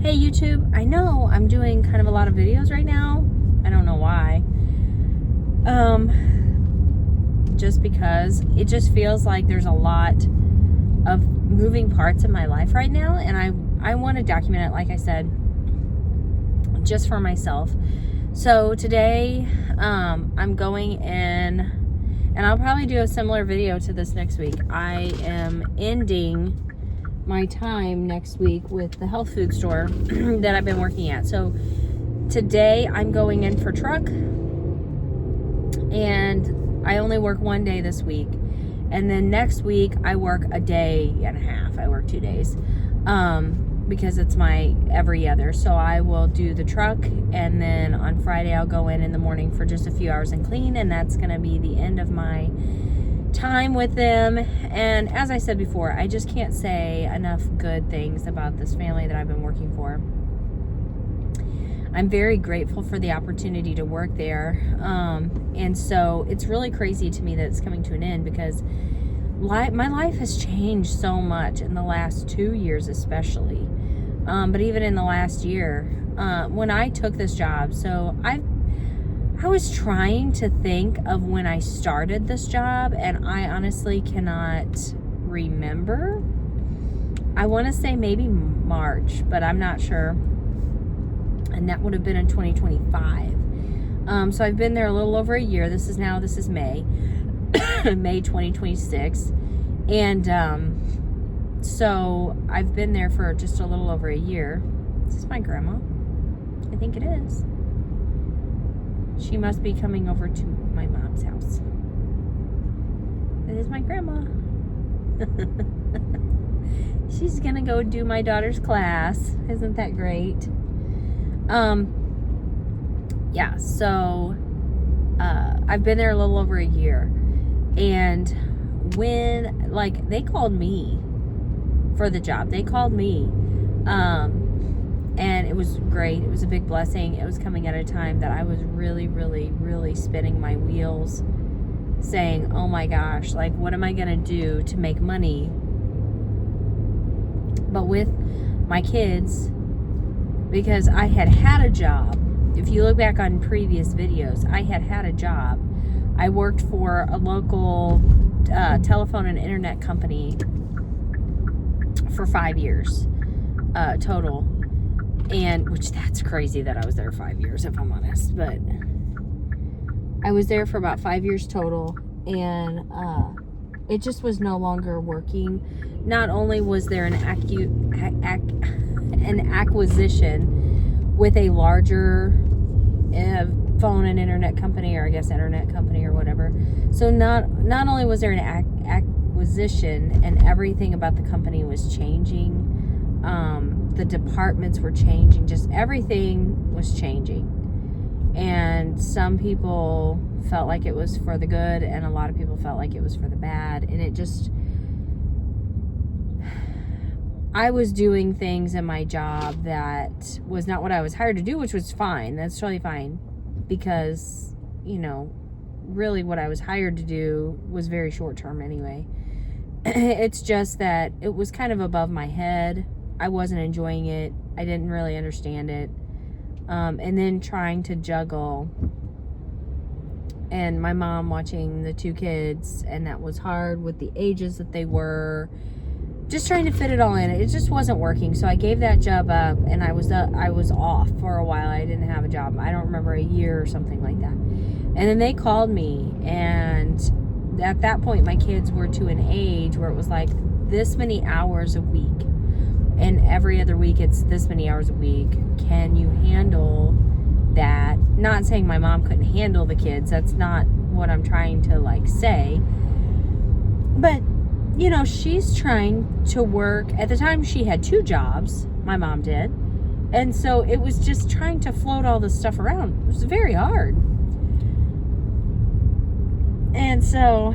Hey YouTube, I know I'm doing kind of a lot of videos right now. I don't know why. Just because it just feels like there's a lot of moving parts in my life right now, and I want to document it, like I said, just for myself. So today, I'm going in, and I'll probably do a similar video to this next week. I am ending my time next week with the health food store that I've been working at. So today I'm going in for truck, and I only work one day this week, and then next week I work a day and a half. I work 2 days because it's my every other. So I will do the truck, and then on Friday I'll go in the morning for just a few hours and clean, and that's gonna be the end of my time with them. And as I said before, I just can't say enough good things about this family that I've been working for. I'm very grateful for the opportunity to work there, and so it's really crazy to me that it's coming to an end, because my life has changed so much in the last 2 years especially, but even in the last year, when I took this job. So I was trying to think of when I started this job, and I honestly cannot remember. I want to say maybe March, but I'm not sure. And that would have been in 2025. So I've been there a little over a year. This is May, May 2026. And so I've been there for just a little over a year. Is this my grandma? I think it is. She must be coming over to my mom's house. It is my grandma. She's gonna go do my daughter's class. Isn't that great? Yeah, so I've been there a little over a year, and when, like, they called me for the job. They called me, and it was great. It was a big blessing. It was coming at a time that I was really, really, really spinning my wheels, saying, oh my gosh, like, what am I gonna do to make money? But with my kids, because I had a job. If you look back on previous videos, I had a job. I worked for a local telephone and internet company for 5 years total. And which, that's crazy that I was there 5 years, if I'm honest, but I was there for about 5 years total, and it just was no longer working. Not only was there an acquisition with a larger phone and internet company, or I guess internet company or whatever. So not only was there an acquisition, and everything about the company was changing, the departments were changing, just everything was changing. And some people felt like it was for the good, and a lot of people felt like it was for the bad. And it just, I was doing things in my job that was not what I was hired to do, which was fine. That's totally fine, because, you know, really what I was hired to do was very short term anyway. It's just that it was kind of above my head. I wasn't enjoying it. I didn't really understand it. And then trying to juggle, and my mom watching the 2 kids, and that was hard with the ages that they were. Just trying to fit it all in. It just wasn't working. So I gave that job up, and I was off for a while. I didn't have a job. I don't remember, a year or something like that. And then they called me, and at that point my kids were to an age where it was like this many hours a week, and every other week it's this many hours a week. Can you handle that? Not saying my mom couldn't handle the kids. That's not what I'm trying to, like, say. But, you know, she's trying to work. At the time, she had 2 jobs, my mom did. And so it was just trying to float all this stuff around. It was very hard. And so,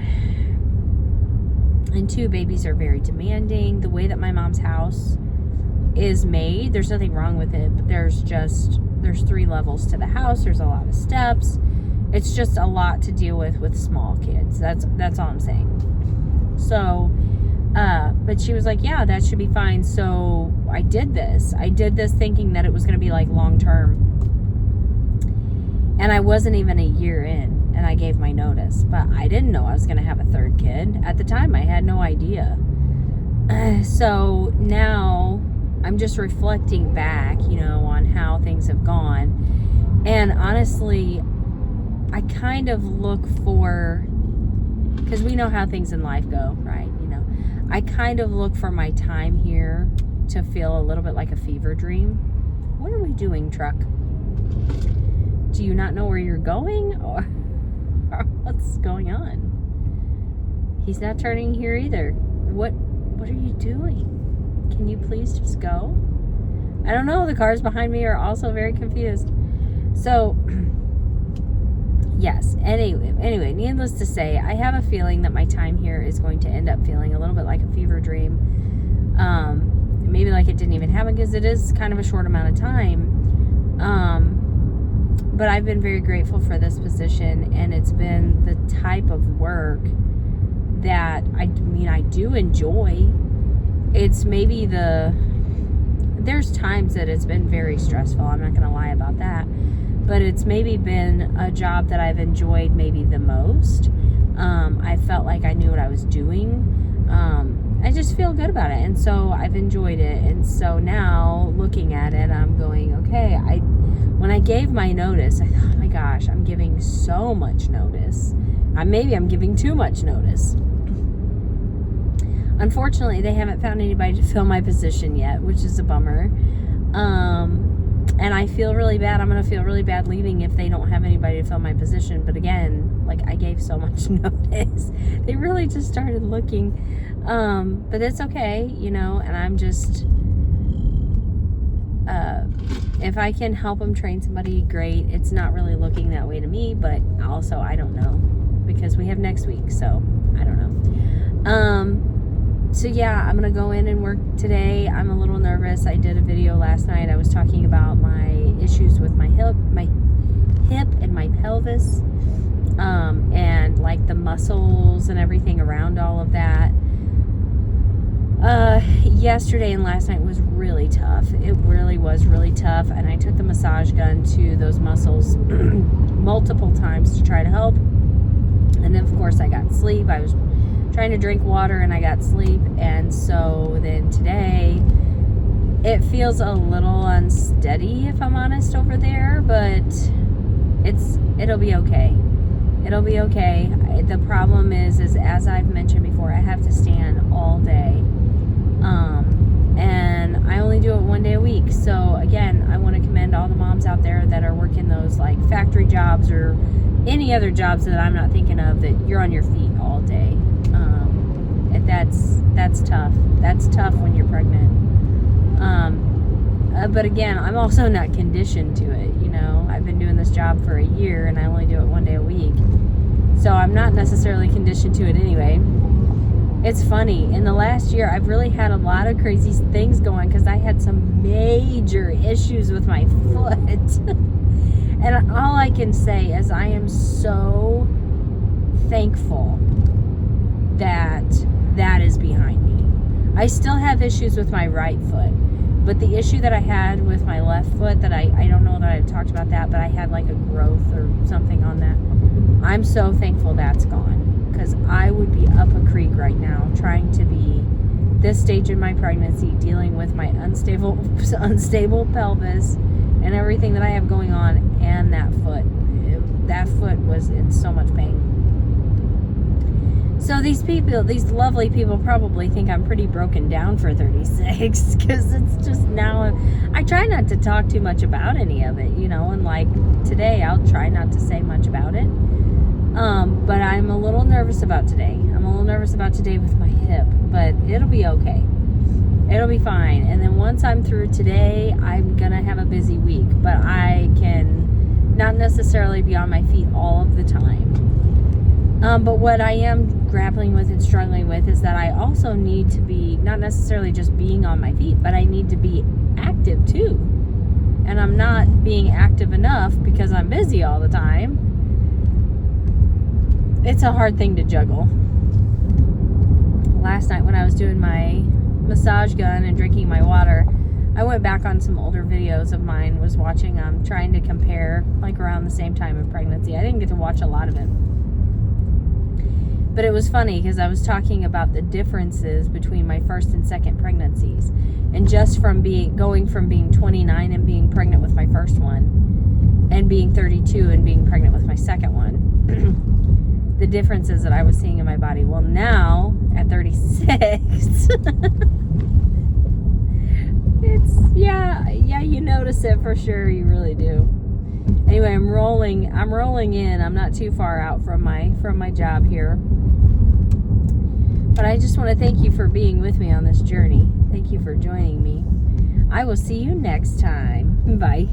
and 2, babies are very demanding. The way that my mom's house is made, there's nothing wrong with it, but there's 3 levels to the house. There's a lot of steps. It's just a lot to deal with small kids. That's all I'm saying. So, but she was like, yeah, that should be fine. So I did this thinking that it was going to be like long term, and I wasn't even a year in, and I gave my notice. But I didn't know I was going to have a third kid at the time. I had no idea. So now I'm just reflecting back, on how things have gone, and honestly, I kind of look for, because we know how things in life go, right? I kind of look for my time here to feel a little bit like a fever dream. What are we doing, truck? Do you not know where you're going, or what's going on? He's not turning here either. What are you doing? Can you please just go? I don't know. The cars behind me are also very confused. So, yes. Anyway, needless to say, I have a feeling that my time here is going to end up feeling a little bit like a fever dream. Maybe like it didn't even happen, because it is kind of a short amount of time. But I've been very grateful for this position, and it's been the type of work that I do enjoy. It's maybe there's times that it's been very stressful. I'm not going to lie about that. But it's maybe been a job that I've enjoyed maybe the most. I felt like I knew what I was doing. I just feel good about it. And so I've enjoyed it. And so now looking at it, I'm going, okay, when I gave my notice, I thought, oh my gosh, I'm giving so much notice. Maybe I'm giving too much notice. Unfortunately, they haven't found anybody to fill my position yet, which is a bummer. And I feel really bad. I'm going to feel really bad leaving if they don't have anybody to fill my position. But again, like, I gave so much notice. They really just started looking. But it's okay, and I'm just, if I can help them train somebody, great. It's not really looking that way to me, but also I don't know, because we have next week. So I don't know. So yeah, I'm going to go in and work today. I'm a little nervous. I did a video last night. I was talking about my issues with my hip and my pelvis, and like the muscles and everything around all of that. Yesterday and last night was really tough. It really was really tough. And I took the massage gun to those muscles multiple times to try to help. And then of course I got sleep. I was trying to drink water and I got sleep. And so then today it feels a little unsteady, if I'm honest, over there, but it'll be okay. It'll be okay. The problem is as I've mentioned before, I have to stand all day. And I only do it one day a week. So again, I want to commend all the moms out there that are working those like factory jobs or any other jobs that I'm not thinking of, that you're on your feet all day. That's tough. That's tough when you're pregnant. But again, I'm also not conditioned to it. I've been doing this job for a year and I only do it one day a week. So I'm not necessarily conditioned to it anyway. It's funny. In the last year, I've really had a lot of crazy things going because I had some major issues with my foot. And all I can say is I am so thankful that that is behind me. I still have issues with my right foot. But the issue that I had with my left foot, that I don't know that I've talked about that, but I had like a growth or something on that. I'm so thankful that's gone, because I would be up a creek right now trying to be this stage in my pregnancy, dealing with my unstable pelvis and everything that I have going on, and that foot. That foot was in so much pain. So these lovely people probably think I'm pretty broken down for 36, because it's just now, I try not to talk too much about any of it, and like today I'll try not to say much about it. But I'm a little nervous about today. I'm a little nervous about today with my hip, but it'll be okay. It'll be fine. And then once I'm through today, I'm gonna have a busy week, but I can not necessarily be on my feet all of the time. But what I am grappling with and struggling with is that I also need to be, not necessarily just being on my feet, but I need to be active too. And I'm not being active enough because I'm busy all the time. It's a hard thing to juggle. Last night when I was doing my massage gun and drinking my water, I went back on some older videos of mine, was watching, trying to compare, like around the same time of pregnancy. I didn't get to watch a lot of it. But it was funny because I was talking about the differences between my first and second pregnancies. And just from going from being 29 and being pregnant with my first one, and being 32 and being pregnant with my second one, the differences that I was seeing in my body. Well, now, at 36, you notice it for sure. You really do. Anyway, I'm rolling in. I'm not too far out from my job here. But I just want to thank you for being with me on this journey. Thank you for joining me. I will see you next time. Bye.